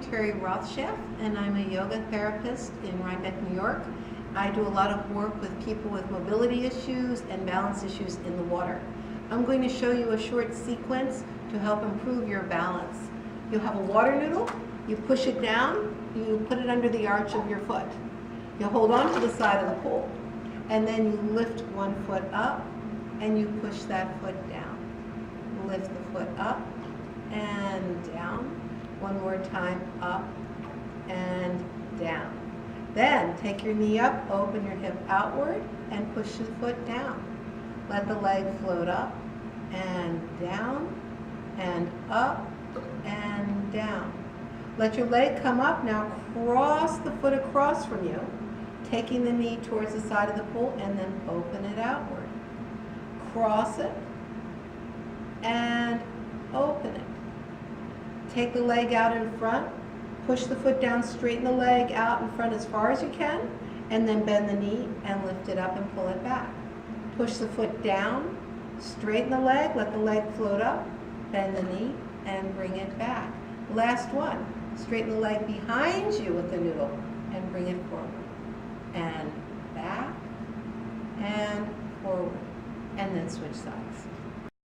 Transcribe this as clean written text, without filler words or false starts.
Terry Rothschild, and I'm a yoga therapist in Rhinebeck, New York. I do a lot of work with people with mobility issues and balance issues in the water. I'm going to show you a short sequence to help improve your balance. You'll have a water noodle, you push it down, you put it under the arch of your foot. You hold on to the side of the pool, and then you lift one foot up, and you push that foot down. Lift the foot up and down. One more time, up and down. Then take your knee up, open your hip outward, and push the foot down. Let the leg float up and down and up and down. Let your leg come up. Now cross the foot across from you, taking the knee towards the side of the pool, and then open it outward. Cross it and open it. Take the leg out in front, push the foot down, straighten the leg out in front as far as you can, and then bend the knee and lift it up and pull it back. Push the foot down, straighten the leg, let the leg float up, bend the knee, and bring it back. Last one, straighten the leg behind you with the noodle and bring it forward. And back and forward, and then switch sides.